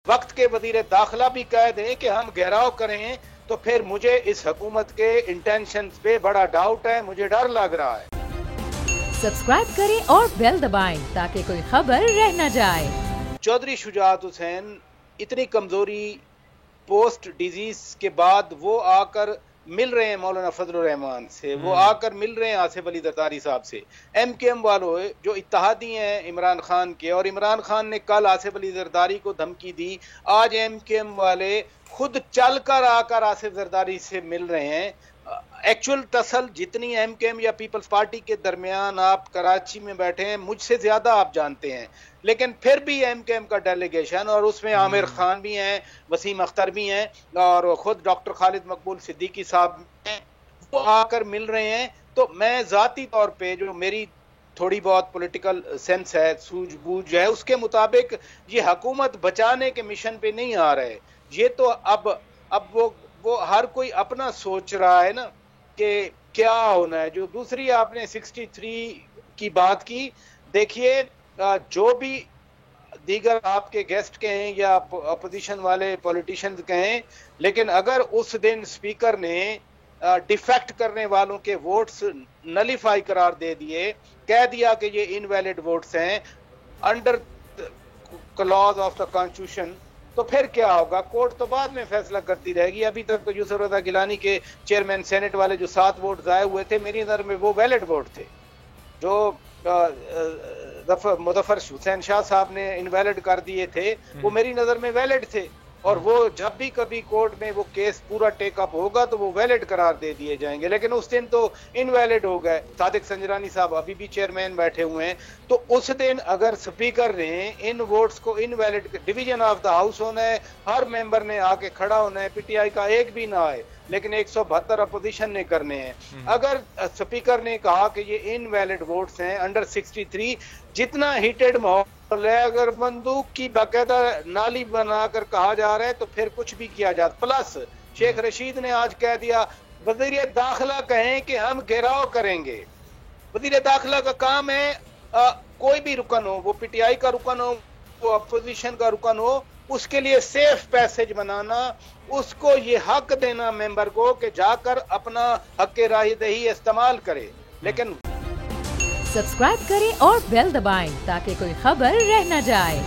वक्त के वजीर दाखिला भी कह दें कि हम घेराव करें तो फिर मुझे इस हुकूमत के इंटेंशन पे बड़ा डाउट है, मुझे डर लग रहा है। सब्सक्राइब करें और बेल दबाएं ताकि कोई खबर रह न जाए। चौधरी शुजात हुसैन इतनी कमजोरी पोस्ट डिजीज के बाद वो आकर मिल रहे हैं मौलाना फजलुर रहमान से, वो आकर मिल रहे हैं आसिफ अली जरदारी साहब से। एमकेएम वालों जो इत्तेहादी हैं इमरान खान के, और इमरान खान ने कल आसिफ अली जरदारी को धमकी दी, आज एमकेएम वाले खुद चल कर आकर आसिफ जरदारी से मिल रहे हैं। एक्चुअल तसल जितनी एमकेएम या पीपल्स पार्टी के दरमियान आप कराची में बैठे हैं मुझसे ज्यादा आप जानते हैं, लेकिन फिर भी एमकेएम का डेलीगेशन, और उसमें आमिर खान भी हैं, वसीम अख्तर भी हैं, और खुद डॉक्टर खालिद मकबूल सिद्दीकी साहब हैं, वो आकर मिल रहे हैं। तो मैं जाती तौर पे जो मेरी थोड़ी बहुत पॉलिटिकल सेंस है, सूझबूझ है, उसके मुताबिक ये हुकूमत बचाने के मिशन पे नहीं आ रहे। ये तो अब वो हर कोई अपना सोच रहा है ना कि क्या होना है। जो दूसरी आपने 63 की बात की, देखिए जो भी दीगर आपके गेस्ट कहें या अपोजिशन वाले पॉलिटिशियंस कहें, लेकिन अगर उस दिन स्पीकर ने डिफेक्ट करने वालों के वोट्स नलीफाई करार दे दिए, कह दिया कि ये इनवैलिड वोट्स हैं under clause of the constitution, तो फिर क्या होगा? कोर्ट तो बाद में फैसला करती रहेगी। अभी तक तो यूसुफ रज़ा गिलानी के चेयरमैन सेनेट वाले जो 7 वोट जाए हुए थे, मेरी नज़र में वो वैलिड वोट थे। जो मुज़फ़्फ़र हुसैन शाह साहब ने इनवैलिड कर दिए थे, वो मेरी नज़र में वैलिड थे, और वो जब भी कभी कोर्ट में वो केस पूरा टेक अप होगा तो वो वैलिड करार दे दिए जाएंगे। लेकिन उस दिन तो इनवैलिड हो गए। सादिक संजरानी साहब अभी भी चेयरमैन बैठे हुए हैं, तो उस दिन अगर स्पीकर ने इन वोट्स को invalid, division of the house होना है, हर मेंबर ने आके खड़ा होना है, पीटीआई का एक भी ना आए, लेकिन 172 अपोजिशन ने करने हैं। अगर स्पीकर ने कहा कि ये इनवैलिड वोट्स हैं अंडर 63, जितना हीटेड माहौल है, अगर बंदूक की बाकायदा नाली बनाकर कहा जा रहा है तो फिर कुछ भी किया जाता। प्लस शेख रशीद ने आज कह दिया वजीर दाखिला कहें कि हम घेराव करेंगे। वजीर दाखिला का काम है कोई भी रुकन हो, वो पीटीआई का रुकन हो, वो अपोजिशन का रुकन हो, उसके लिए सेफ पैसेज बनाना, उसको ये हक देना मेंबर को कि जाकर अपना हक राय दही इस्तेमाल करे। लेकिन सब्सक्राइब करें और बेल दबाएं ताकि कोई खबर रह न जाए।